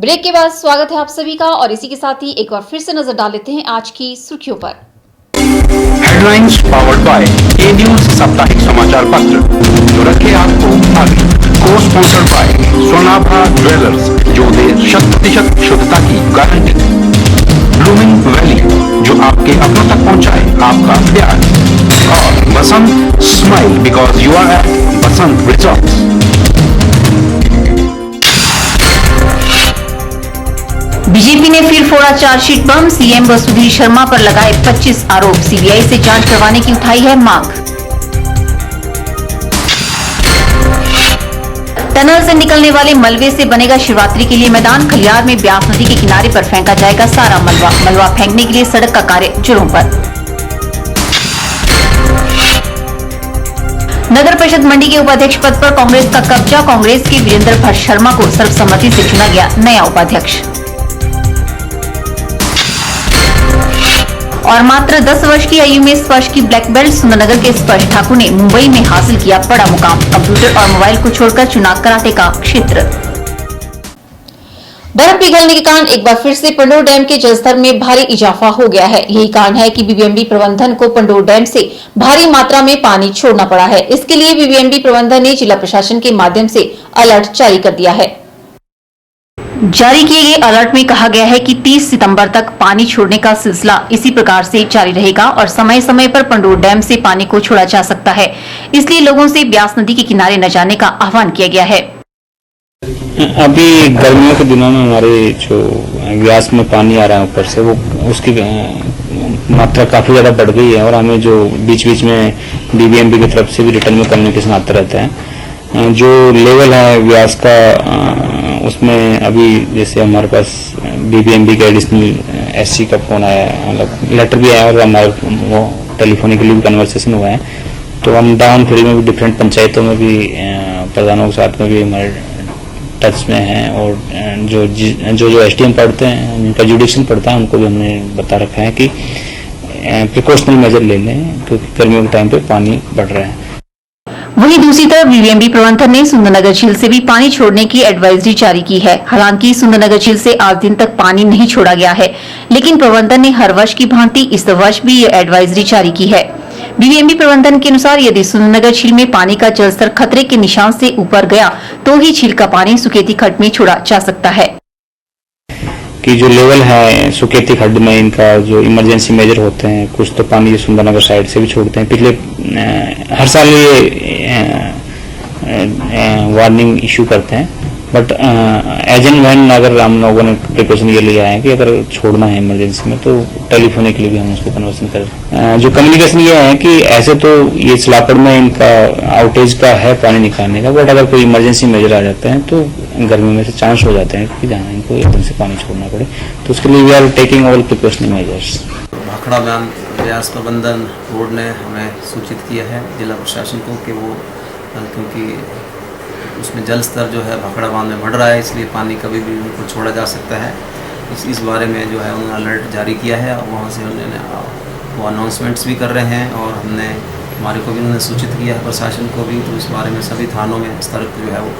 Break के बाद स्वागत है आप सभी का और इसी के साथ ही एक बार फिर से नजर डाल लेते हैं आज की सुर्खियों पर। Headlines powered by A news साप्ताहिक समाचार पत्र जो रखे आपको आगे। को स्पॉन्सर्ड बाय सोनाभा ज्वेलर्स जो दे 100% शुद्धता की गारंटी। ब्लूमिंग वैली जो आपके अपनों तक पहुंचाए आपका प्यार। और Basant smile because you are at Basant resorts. BJP ने फिर फोड़ा चार्जशीट बम, सीएम व सुधीर शर्मा पर लगाए 25 आरोप, सीबीआई से जांच करवाने की उठाई है मांग। टनल से निकलने वाले मलबे से बनेगा शिवरात्रि के लिए मैदान, खलियार में ब्यास नदी के किनारे पर फेंका जाएगा सारा मलबा फेंकने के लिए सड़क का कार्य जोरों पर। नगर परिषद मंडी के उपाध्यक्ष पद पर कांग्रेस का कब्जा, कांग्रेस के वीरेंद्र भट्ट शर्मा को सर्वसम्मति से चुना गया नया उपाध्यक्ष। और मात्र 10 वर्ष की आयु में स्पर्श की ब्लैक बेल्ट सुंदरनगर के स्पर्श ठाकुर ने मुंबई में हासिल किया बड़ा मुकाम, कंप्यूटर और मोबाइल को छोड़कर चुना कराटे का क्षेत्र। बर्फ पिघलने के कारण एक बार फिर से पंडोर डैम के जलस्तर में भारी इजाफा हो गया है। यही कारण है कि बीबीएमबी प्रबंधन को पंडोर डैम से भारी मात्रा में पानी छोड़ना पड़ा है। इसके लिए बीबीएमबी प्रबंधन ने जिला प्रशासन के माध्यम से अलर्ट जारी कर दिया है। जारी किए गए अलर्ट में कहा गया है कि 30 सितंबर तक पानी छोड़ने का सिलसिला इसी प्रकार से जारी रहेगा और समय समय पर पंडोर डैम से पानी को छोड़ा जा सकता है। इसलिए लोगों से ब्यास नदी के किनारे न जाने का आह्वान किया गया है। अभी गर्मियों के दिनों में हमारे जो व्यास में पानी आ रहा है ऊपर से वो उसकी मात्रा काफी ज्यादा बढ़ गई है और हमें जो बीच बीच में बीबीएमबी की तरफ से भी रिटर्न में कम्युनिकेशन आते रहते हैं। जो लेवल है व्यास का उसमें अभी जैसे हमारे पास बीबीएमबी के एडिशनल एससी का फोन आया, मतलब लेटर भी आया और हमारे वो टेलीफोनिकली भी कन्वर्सेशन हुआ है। तो हम डाउन फ्री में भी डिफरेंट पंचायतों में भी प्रधानों के साथ में भी हमारे टच में हैं और जो एसडीएम पढ़ते हैं उनका जुडिक्शन पढ़ता है उनको भी हमने बता रखा है कि प्रिकॉशनल मेजर ले लें क्योंकि गर्मियों के टाइम पे पानी बढ़ रहा है। वहीं दूसरी तरफ बीबीएमबी प्रबंधन ने सुंदरनगर झील से भी पानी छोड़ने की एडवाइजरी जारी की है। हालांकि सुंदरनगर झील से आज दिन तक पानी नहीं छोड़ा गया है, लेकिन प्रबंधन ने हर वर्ष की भांति इस वर्ष भी ये एडवाइजरी जारी की है। बीबीएमबी प्रबंधन के अनुसार यदि सुंदरनगर झील में पानी का जलस्तर खतरे के निशान से ऊपर गया तो ही झील का पानी सुकेती खड्ड में छोड़ा जा सकता है। कि जो लेवल है सुकेती खड्ड में इनका जो इमरजेंसी मेजर होते हैं, कुछ तो पानी सुंदरनगर साइड से भी छोड़ते हैं। पिछले हर साल ये वार्निंग इशू करते हैं, बट एज एंड व्हेन अगर हम लोगों ने प्रिकॉशन ये लिया है कि अगर छोड़ना है इमरजेंसी में तो टेलीफोनिकली भी हम उसको कन्वर्सन करें। जो कम्युनिकेशन ये है कि ऐसे तो ये सिलापड़ में इनका आउटेज का है पानी निकालने का, बट अगर कोई इमरजेंसी मेजर आ जाते हैं तो गर्मी में से चांस हो जाते हैं कि जहाँ इनको एकदम से पानी छोड़ना पड़े, तो उसके लिए we are taking all precautionary measures. Bhakra बांध व्यास प्रबंधन बोर्ड ने हमें सूचित किया है जिला प्रशासन को कि वो क्योंकि उसमें जल स्तर जो है भाखड़ा बांध में बढ़ रहा है, इसलिए पानी कभी भी उनको छोड़ा जा सकता है। इस बारे में जो है उन्होंने अलर्ट जारी किया है और वहाँ से उन्होंने वो अनाउंसमेंट्स भी कर रहे हैं और हमने हमारे को भी उन्होंने सूचित किया है प्रशासन को भी। तो इस बारे में सभी थानों में सतर्क जो है वो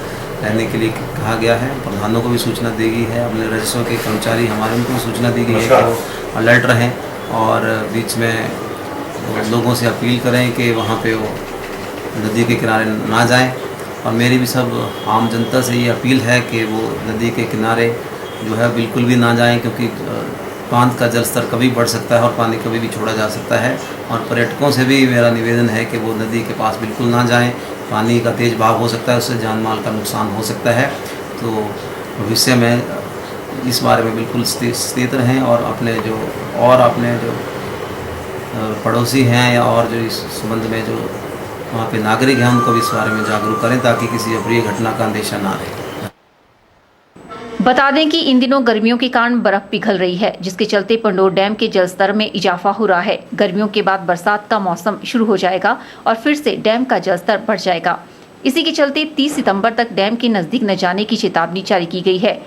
रहने के लिए कहा गया है। प्रधानों को भी सूचना दी गई है, अपने राजस्व के कर्मचारी हमारे उनको सूचना दी गई है कि वो अलर्ट रहें और बीच में लोगों से अपील करें कि वहाँ पे वो नदी के किनारे ना जाएं। और मेरी भी सब आम जनता से ये अपील है कि वो नदी के किनारे जो है बिल्कुल भी ना जाएं क्योंकि बांध का जल स्तर कभी बढ़ सकता है और पानी कभी भी छोड़ा जा सकता है। और पर्यटकों से भी मेरा निवेदन है कि वो नदी के पास बिल्कुल ना जाएं, पानी का तेज़ बहाव हो सकता है, उससे जान माल का नुकसान हो सकता है। तो भविष्य में इस बारे में बिल्कुल सचेत रहें और अपने जो पड़ोसी हैं या और जो इस संबंध में जो वहाँ पे नागरिक हैं उनको भी इस बारे में जागरूक करें ताकि किसी अप्रिय घटना का अंदेशा ना रहे। बता दें कि इन दिनों गर्मियों के कारण बर्फ पिघल रही है, जिसके चलते पंडोर डैम के जलस्तर में इजाफा हो रहा है। गर्मियों के बाद बरसात का मौसम शुरू हो जाएगा और फिर से डैम का जलस्तर बढ़ जाएगा। इसी के चलते 30 सितंबर तक डैम के नजदीक न जाने की चेतावनी जारी की गई है।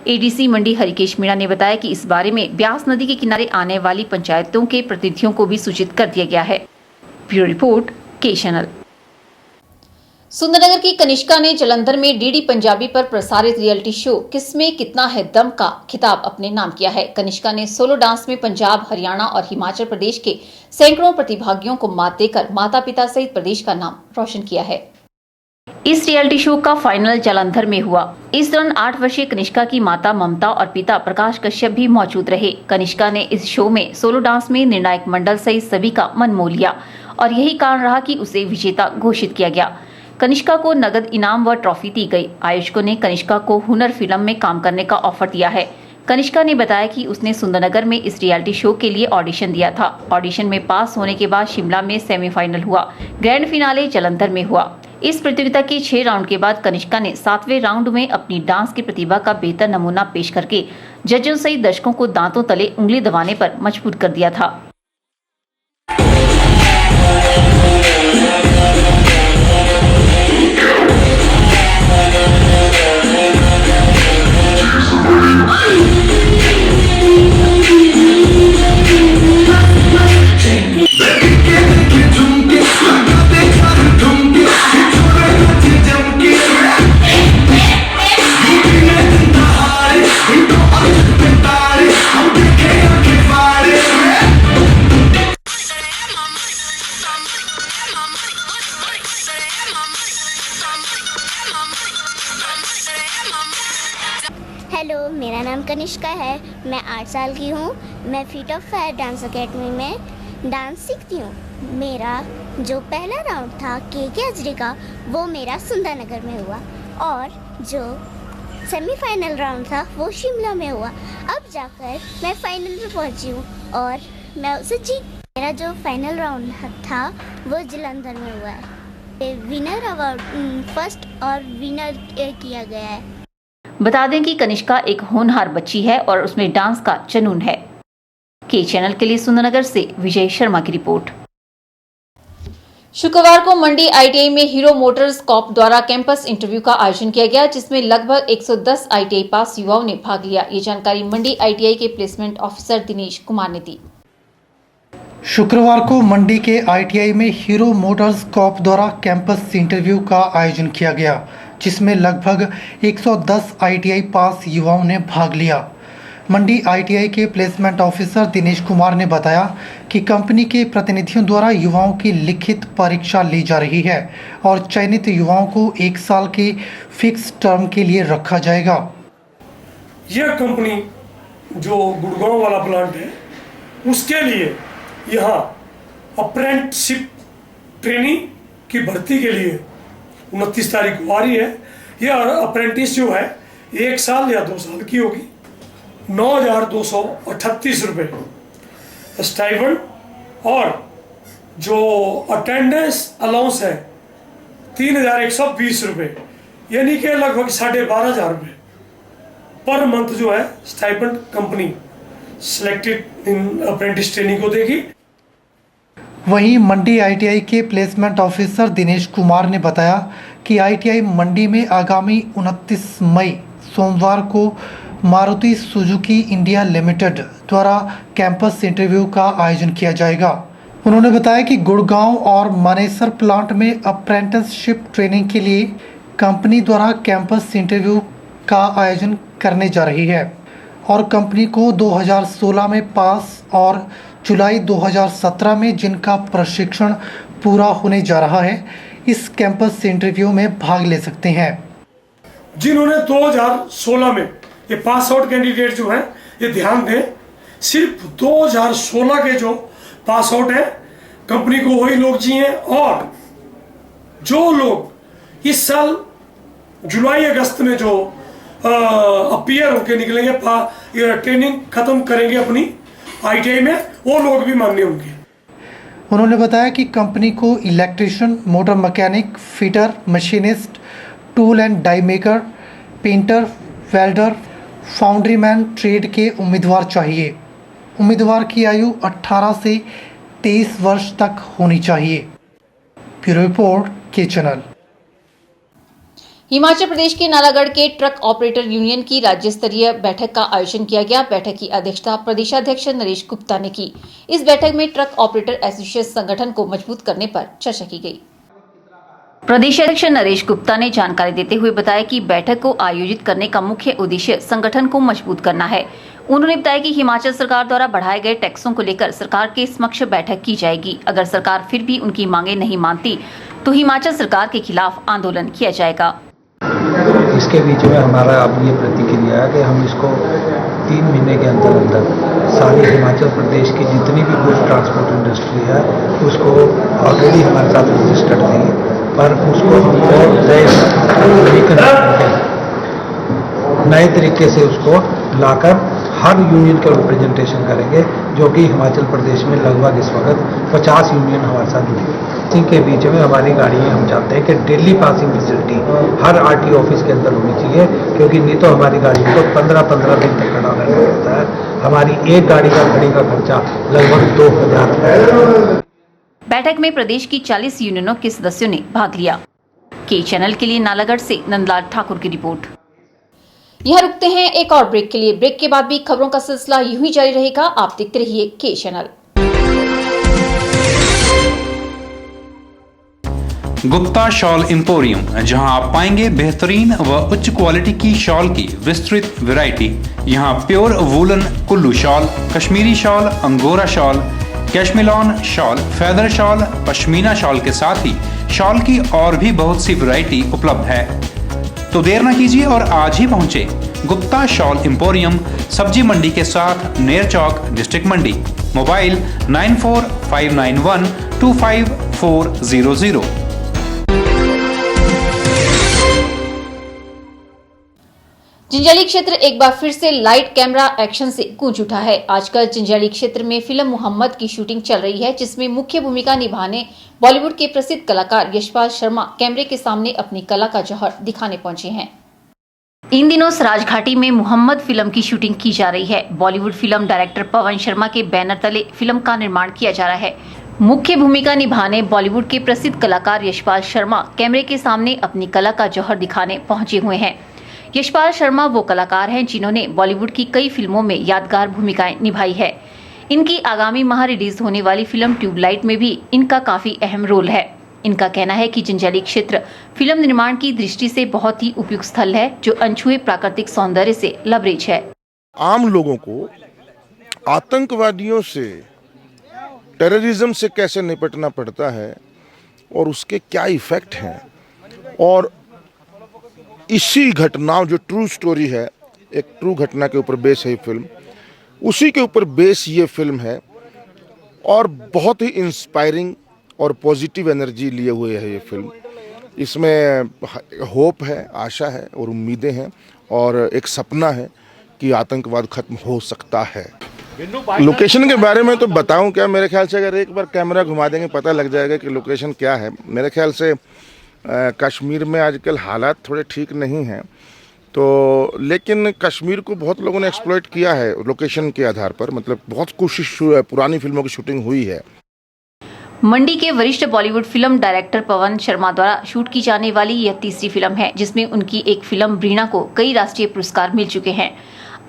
एडीसी मंडी हरिकेश मीणा ने बताया कि इस बारे में ब्यास नदी के किनारे आने वाली पंचायतों के प्रतिनिधियों को भी सूचित कर दिया गया है। ब्यूरो रिपोर्ट, के चैनल। सुंदरनगर की कनिष्का ने जालंधर में डीडी पंजाबी पर प्रसारित रियलिटी शो किसमें कितना है दम का खिताब अपने नाम किया है। कनिष्का ने सोलो डांस में पंजाब, हरियाणा और हिमाचल प्रदेश के सैकड़ों प्रतिभागियों को मात देकर माता पिता सहित प्रदेश का नाम रोशन किया है। इस रियलिटी शो का फाइनल जालंधर में हुआ। इस दौरान 8 वर्षीय कनिष्का की माता ममता और पिता प्रकाश कश्यप भी मौजूद रहे। कनिष्का ने इस शो में सोलो डांस में निर्णायक मंडल सहित सभी का मन मोह लिया और यही कारण रहा कि उसे विजेता घोषित किया गया। कनिष्का को नगद इनाम व ट्रॉफी दी गई। आयोजकों ने कनिष्का को हुनर फिल्म में काम करने का ऑफर दिया है। कनिष्का ने बताया कि उसने सुंदरनगर में इस रियलिटी शो के लिए ऑडिशन दिया था। ऑडिशन में पास होने के बाद शिमला में सेमीफाइनल हुआ। ग्रैंड फिनाले जालंधर में हुआ। इस प्रतियोगिता के 6 राउंड के बाद कनिष्का ने 7वें राउंड में अपनी डांस की प्रतिभा का बेहतर नमूना पेश करके जजों सहित दर्शकों को दांतों तले उंगली दबाने पर मजबूर कर दिया था। हेलो, मेरा नाम कनिष्का है। मैं 8 साल की हूँ। मैं feet of fire dance academy में डांस सीखती हूँ। मेरा जो पहला राउंड था के अजरी का, वो मेरा सुंदरनगर में हुआ और जो सेमीफाइनल राउंड था वो शिमला में हुआ। अब जाकर मैं फाइनल में पहुँची हूँ और मैं उसे जीत। मेरा जो फाइनल राउंड था वो जालंधर में हुआ है। विनर अवार्ड फर्स्ट और विनर किया गया है। बता दें कि कनिष्का एक होनहार बच्ची है और उसमें डांस का जुनून है। के चैनल के लिए सुंदरनगर से विजय शर्मा की रिपोर्ट। शुक्रवार को मंडी आईटीआई में हीरो मोटर्स कॉप द्वारा कैंपस इंटरव्यू का आयोजन किया गया, जिसमें लगभग 110 आईटीआई पास युवाओं ने भाग लिया। ये जानकारी मंडी आईटीआई के प्लेसमेंट ऑफिसर दिनेश कुमार ने दी। शुक्रवार को मंडी के आईटीआई में हीरो मोटर्स कॉप द्वारा कैंपस इंटरव्यू का आयोजन किया गया, जिसमें लगभग 110 आईटीआई पास युवाओं ने भाग लिया। मंडी आईटीआई के प्लेसमेंट ऑफिसर दिनेश कुमार ने बताया कि कंपनी के प्रतिनिधियों द्वारा युवाओं की लिखित परीक्षा ली जा रही है और चयनित युवाओं को 1 साल के फिक्स टर्म के लिए रखा जाएगा। यह कंपनी जो गुड़गांव वाला प्लांट है, उसके लिए यहाँ अप्रेंटिसशिप ट्रेनिंग की भर्ती के लिए 29 तारीख को आ रही है। यह अप्रेंटिस जो है 1 साल या 2 साल की होगी। 9,238 रुपये स्टाइपेंड और जो अटेंडेंस अलाउंस है 3,120 रुपये, यानी कि लगभग 12,500 रुपये पर मंथ जो है stipend company selected in apprentice training को देगी। वहीं मंडी आईटीआई के प्लेसमेंट ऑफिसर दिनेश कुमार ने बताया कि आईटीआई मंडी में आगामी 29 मई सोमवार को मारुति सुजुकी इंडिया लिमिटेड द्वारा कैंपस इंटरव्यू का आयोजन किया जाएगा। उन्होंने बताया कि गुड़गांव और मानेसर प्लांट में अप्रेंटिसशिप ट्रेनिंग के लिए कंपनी द्वारा कैंपस इंटरव्यू का आयोजन करने जा रही है और कंपनी को 2016 में पास और जुलाई 2017 में जिनका प्रशिक्षण पूरा होने जा रहा है, इस कैंपस इंटरव्यू में भाग ले सकते हैं। जिन्होंने 2016 में ये पास आउट कैंडिडेट जो हैं, ये ध्यान दें, सिर्फ 2016 के जो पास आउट हैं कंपनी को वही लोग चाहिए और जो लोग इस साल जुलाई अगस्त में जो अपीयर होके निकलेंगे, ट्रेनिंग खत्म करेंगे अपनी आईटीआई में, वो लोग भी मान्य होंगे। उन्होंने बताया कि कंपनी को electrician, motor mechanic, fitter, machinist, tool and die maker, painter, welder, foundryman trade के उम्मीदवार चाहिए। उम्मीदवार की आयु 18 से 23 वर्ष तक होनी चाहिए। ब्यूरो रिपोर्ट के चैनल। हिमाचल प्रदेश के नालागढ़ के ट्रक ऑपरेटर यूनियन की राज्य स्तरीय बैठक का आयोजन किया गया। बैठक की अध्यक्षता प्रदेशाध्यक्ष नरेश गुप्ता ने की। इस बैठक में ट्रक ऑपरेटर एसोसिएशन संगठन को मजबूत करने पर चर्चा की गई। प्रदेशाध्यक्ष नरेश गुप्ता ने जानकारी देते हुए बताया कि बैठक को आयोजित करने का मुख्य उद्देश्य संगठन को मजबूत करना है। उन्होंने बताया कि हिमाचल सरकार द्वारा बढ़ाए गए टैक्सों को लेकर सरकार के समक्ष बैठक की जाएगी। अगर सरकार फिर भी उनकी मांगे नहीं मानती तो हिमाचल सरकार के खिलाफ आंदोलन किया जाएगा। इसके बीच में हमारा अब ये प्रतिक्रिया है कि हम इसको 3 महीने के अंदर सारी हिमाचल प्रदेश की जितनी भी गुड्स ट्रांसपोर्ट इंडस्ट्री है उसको ऑलरेडी हमारे साथ रजिस्टर्ड थी, पर उसको नए तरीके से उसको लाकर हर यूनियन का रिप्रेजेंटेशन करेंगे, जो कि हिमाचल प्रदेश में लगभग इस वक्त 50 यूनियन हमारे साथ जुड़ी। इनके बीच में हमारी गाड़ियाँ हम चाहते हैं कि डेली पासिंग फैसिलिटी हर RTO ऑफिस के अंदर होनी चाहिए, क्योंकि नहीं तो हमारी गाड़ियों को 15-15 दिन तक खड़ा रहना पड़ता है। हमारी एक गाड़ी का खड़ी का खर्चा लगभग 2000 रुपये। बैठक में प्रदेश की 40 यूनियनों के सदस्यों ने भाग लिया। के चैनल के लिए नालागढ़ से नंदलाल ठाकुर की रिपोर्ट। यहाँ रुकते हैं एक और ब्रेक के लिए। ब्रेक के बाद भी खबरों का सिलसिला यूं ही जारी रहेगा। आप देखते रहिए के चैनल। गुप्ता शॉल एम्पोरियम, जहां आप पाएंगे बेहतरीन व उच्च क्वालिटी की शॉल की विस्तृत वैरायटी। यहां pure woollen Kullu shawl, Kashmiri shawl, angora shawl, cashmilon shawl, feather shawl, pashmina shawl के साथ ही शॉल की और भी बहुत सी वैरायटी उपलब्ध है। तो देर न कीजिए और आज ही पहुंचे गुप्ता शॉल एम्पोरियम, सब्जी मंडी के साथ नेर चौक, डिस्ट्रिक्ट मंडी। मोबाइल 9459125400। जंजैली क्षेत्र एक बार फिर से लाइट कैमरा एक्शन से गूंज उठा है। आजकल जंजैली क्षेत्र में फिल्म मोहम्मद की शूटिंग चल रही है, जिसमें मुख्य भूमिका निभाने बॉलीवुड के प्रसिद्ध कलाकार यशपाल शर्मा कैमरे के सामने अपनी कला का जौहर दिखाने पहुंचे हैं। इन दिनों सराज घाटी में मोहम्मद फिल्म की शूटिंग की जा रही है। बॉलीवुड फिल्म डायरेक्टर पवन शर्मा के बैनर तले फिल्म का निर्माण किया जा रहा है। मुख्य भूमिका निभाने बॉलीवुड के प्रसिद्ध कलाकार यशपाल शर्मा कैमरे के सामने अपनी कला का जौहर दिखाने पहुंचे हुए हैं। यशपाल शर्मा वो कलाकार हैं जिन्होंने बॉलीवुड की कई फिल्मों में यादगार भूमिकाएं निभाई है। इनकी आगामी माह रिलीज होने वाली फिल्म ट्यूबलाइट में भी इनका काफी अहम रोल है। इनका कहना है कि जंजैली क्षेत्र फिल्म निर्माण की दृष्टि से बहुत ही उपयुक्त स्थल है, जो अनछुए प्राकृतिक सौंदर्य से लबरेज है। आम लोगों को आतंकवादियों से, टेररिज्म से कैसे निपटना पड़ता है और उसके क्या इफेक्ट हैं, और इसी घटनाओं, जो ट्रू स्टोरी है, एक ट्रू घटना के ऊपर बेस है ये फिल्म, उसी के ऊपर बेस ये फिल्म है और बहुत ही इंस्पायरिंग और पॉजिटिव एनर्जी लिए हुए है ये फिल्म। इसमें होप है, आशा है और उम्मीदें हैं और एक सपना है कि आतंकवाद खत्म हो सकता है। लोकेशन के बारे में तो बताऊं क्या, मेरे ख्याल से अगर एक बार कैमरा घुमा देंगे पता लग जाएगा कि लोकेशन क्या है। मेरे ख्याल से कश्मीर में आजकल हालात थोड़े ठीक नहीं हैं, तो लेकिन कश्मीर को बहुत लोगों ने एक्सप्लॉइट किया है लोकेशन के आधार पर। मतलब बहुत कोशिश पुरानी फिल्मों की शूटिंग हुई है। मंडी के वरिष्ठ बॉलीवुड फिल्म डायरेक्टर पवन शर्मा द्वारा शूट की जाने वाली यह तीसरी फिल्म है, जिसमें उनकी एक फिल्म ब्रीना को कई राष्ट्रीय पुरस्कार मिल चुके हैं।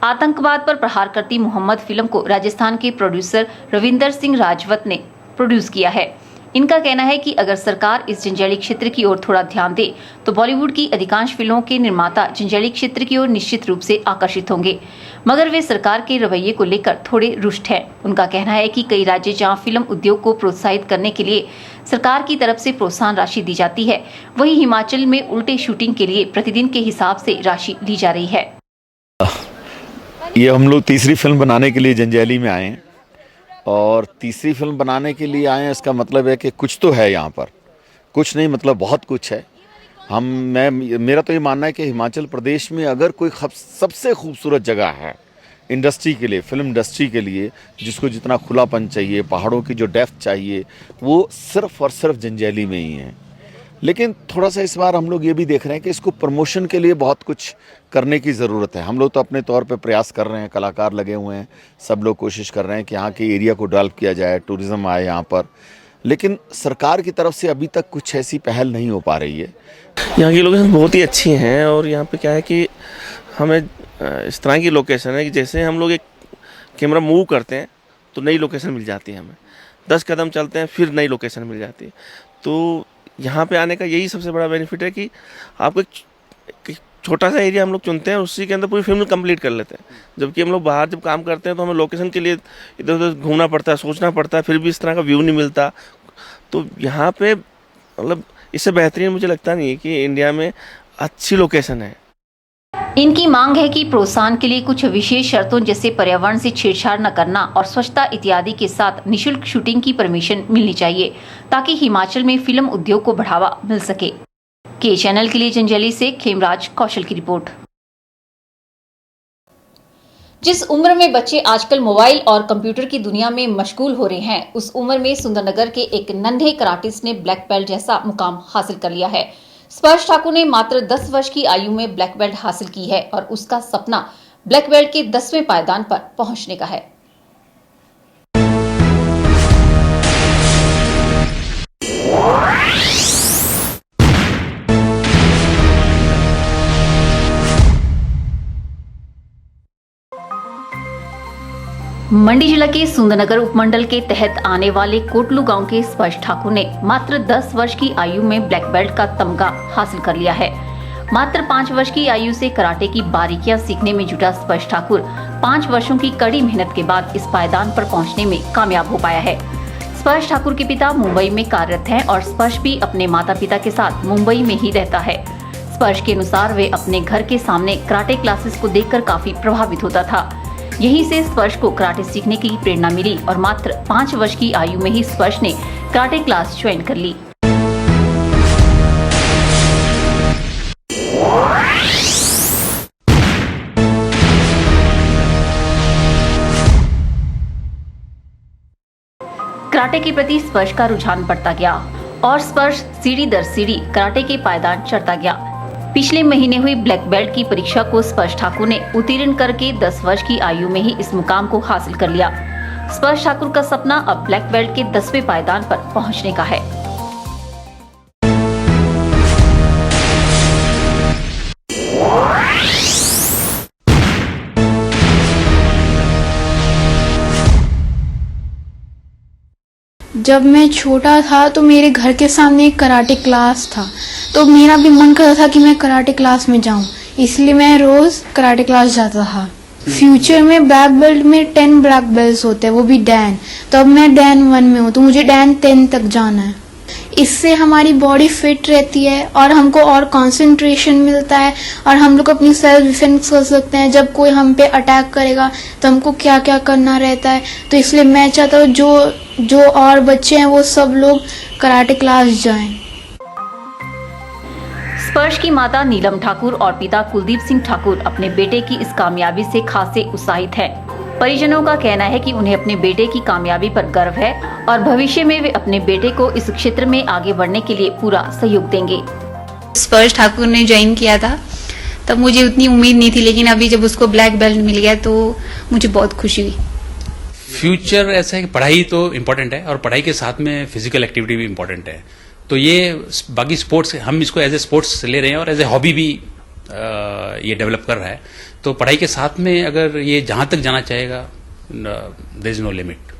आतंकवाद पर प्रहार करती मोहम्मद फिल्म को राजस्थान के प्रोड्यूसर रविंदर सिंह राजवत ने प्रोड्यूस किया है। इनका कहना है कि अगर सरकार इस जंजैली क्षेत्र की ओर थोड़ा ध्यान दे तो बॉलीवुड की अधिकांश फिल्मों के निर्माता जंजैली क्षेत्र की ओर निश्चित रूप से आकर्षित होंगे, मगर वे सरकार के रवैये को लेकर थोड़े रुष्ट हैं। उनका कहना है कि कई राज्य जहां फिल्म उद्योग को प्रोत्साहित करने के लिए सरकार की तरफ से प्रोत्साहन राशि दी जाती है, वहीं हिमाचल में उल्टे शूटिंग के लिए प्रतिदिन के हिसाब से राशि ली जा रही है। ये हम लोग तीसरी फिल्म बनाने के लिए जंजैली में आए हैं, और तीसरी फिल्म बनाने के लिए आए हैं, इसका मतलब है कि कुछ तो है यहाँ पर, कुछ नहीं मतलब बहुत कुछ है। मेरा तो ये मानना है कि हिमाचल प्रदेश में अगर कोई सबसे खूबसूरत जगह है इंडस्ट्री के लिए, फिल्म इंडस्ट्री के लिए, जिसको जितना खुलापन चाहिए, पहाड़ों की जो डेप्थ चाहिए, वो सिर्फ और सिर्फ जंजैली में ही है। लेकिन थोड़ा सा इस बार हम लोग ये भी देख रहे हैं कि इसको प्रमोशन के लिए बहुत कुछ करने की ज़रूरत है। हम लोग तो अपने तौर पे प्रयास कर रहे हैं, कलाकार लगे हुए हैं, सब लोग कोशिश कर रहे हैं कि यहाँ के एरिया को डेवलप किया जाए, टूरिज़्म आए यहाँ पर, लेकिन सरकार की तरफ से अभी तक कुछ ऐसी पहल नहीं हो पा रही है। यहाँ की लोकेशन बहुत ही अच्छी हैं, और यहाँ पे क्या है कि हमें इस तरह की लोकेशन है कि जैसे हम लोग एक कैमरा मूव करते हैं तो नई लोकेशन मिल जाती है, हमें 10 कदम चलते हैं फिर नई लोकेशन मिल जाती है। तो यहाँ पे आने का यही सबसे बड़ा बेनिफिट है कि आपको एक छोटा सा एरिया हम लोग चुनते हैं, उसी के अंदर पूरी फिल्म कंप्लीट कर लेते हैं। जबकि हम लोग बाहर जब काम करते हैं तो हमें लोकेशन के लिए इधर उधर घूमना पड़ता है, सोचना पड़ता है, फिर भी इस तरह का व्यू नहीं मिलता। तो यहाँ पे मतलब इससे बेहतरीन मुझे लगता नहीं है कि इंडिया में अच्छी लोकेशन है। इनकी मांग है कि प्रोत्साहन के लिए कुछ विशेष शर्तों जैसे पर्यावरण से छेड़छाड़ न करना और स्वच्छता इत्यादि के साथ निशुल्क शूटिंग की परमिशन मिलनी चाहिए, ताकि हिमाचल में फिल्म उद्योग को बढ़ावा मिल सके। के चैनल के लिए जंजैली से खेमराज कौशल की रिपोर्ट। जिस उम्र में बच्चे आजकल मोबाइल और कंप्यूटर की दुनिया में मशगूल हो रहे हैं, उस उम्र में सुंदरनगर के एक नन्हे कराटिस्ट ने ब्लैक बेल्ट जैसा मुकाम हासिल कर लिया है। स्पर्श ठाकुर ने मात्र 10 वर्ष की आयु में ब्लैक बेल्ट हासिल की है और उसका सपना ब्लैक बेल्ट के 10वें पायदान पर पहुंचने का है। मंडी जिला के सुंदरनगर उपमंडल के तहत आने वाले कोटलू गांव के स्पर्श ठाकुर ने मात्र 10 वर्ष की आयु में ब्लैक बेल्ट का तमगा हासिल कर लिया है। मात्र 5 वर्ष की आयु से कराटे की बारीकियां सीखने में जुटा स्पर्श ठाकुर 5 वर्षों की कड़ी मेहनत के बाद इस पायदान पर पहुंचने में कामयाब हो पाया है। स्पर्श ठाकुर के पिता मुंबई में कार्यरत हैं और स्पर्श भी अपने माता पिता के साथ मुंबई में ही रहता है। स्पर्श के अनुसार वे अपने घर के सामने कराटे क्लासेस को देखकर काफी प्रभावित होता था। यहीं से स्पर्श को कराटे सीखने की प्रेरणा मिली और मात्र 5 वर्ष की आयु में ही स्पर्श ने कराटे क्लास ज्वाइन कर ली। कराटे के प्रति स्पर्श का रुझान बढ़ता गया और स्पर्श सीढ़ी दर सीढ़ी कराटे के पायदान चढ़ता गया। पिछले महीने हुई ब्लैक बेल्ट की परीक्षा को स्पर्श ठाकुर ने उत्तीर्ण करके 10 वर्ष की आयु में ही इस मुकाम को हासिल कर लिया। स्पर्श ठाकुर का सपना अब ब्लैक बेल्ट के 10वें पायदान पर पहुंचने का है। जब मैं छोटा था तो मेरे घर के सामने एक कराटे क्लास था, तो मेरा भी मन करता था कि मैं कराटे क्लास में जाऊं, इसलिए मैं रोज कराटे क्लास जाता था। फ्यूचर में ब्लैक बेल्ट में 10 ब्लैक बेल्ट होते हैं, वो भी डैन। तो अब मैं डैन 1 में हूँ, तो मुझे डैन 10 तक जाना है। इससे हमारी बॉडी फिट रहती है और हमको और कंसंट्रेशन मिलता है और हम लोग अपनी सेल्फ डिफेंस कर सकते हैं। जब कोई हम पे अटैक करेगा तो हमको क्या क्या करना रहता है। तो इसलिए मैं चाहता हूँ जो और बच्चे हैं वो सब लोग कराटे क्लास जाएं। स्पर्श की माता नीलम ठाकुर और पिता कुलदीप सिंह ठाकुर अपने बेटे की इस कामयाबी से खासे उत्साहित हैं। परिजनों का कहना है कि उन्हें अपने बेटे की कामयाबी पर गर्व है और भविष्य में वे अपने बेटे को इस क्षेत्र में आगे बढ़ने के लिए पूरा सहयोग देंगे। स्पर्श ठाकुर ने ज्वाइन किया था तब मुझे उतनी उम्मीद नहीं थी, लेकिन अभी जब उसको ब्लैक बेल्ट मिल गया तो मुझे बहुत खुशी हुई। फ्यूचर ऐसा है कि पढ़ाई तो इम्पोर्टेंट है और पढ़ाई के साथ में फिजिकल एक्टिविटी भी इम्पोर्टेंट है। तो ये बाकी स्पोर्ट्स हम इसको एज ए स्पोर्ट्स ले रहे हैं और एज ए हॉबी भी ये डेवलप कर रहा है। तो पढ़ाई के साथ में अगर ये जहां तक जाना चाहेगा, there is no limit.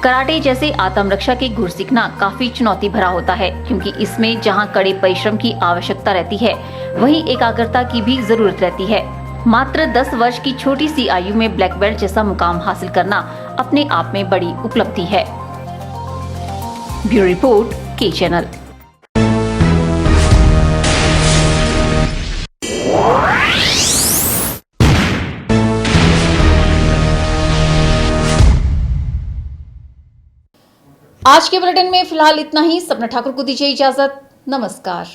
Karate जैसे आत्मरक्षा के गुर सीखना काफी चुनौती भरा होता है, क्योंकि इसमें जहां कड़े परिश्रम की आवश्यकता रहती है, वहीं एकाग्रता की भी जरूरत रहती है। मात्र 10 वर्ष की छोटी सी आयु में ब्लैक बेल्ट जैसा मुकाम हासिल करना अपने आप में बड़ी उपलब्धि है। ब्यूरो रिपोर्ट, के चैनल। आज के बुलेटिन में फिलहाल इतना ही। सपना ठाकुर को दीजिए इजाजत। नमस्कार।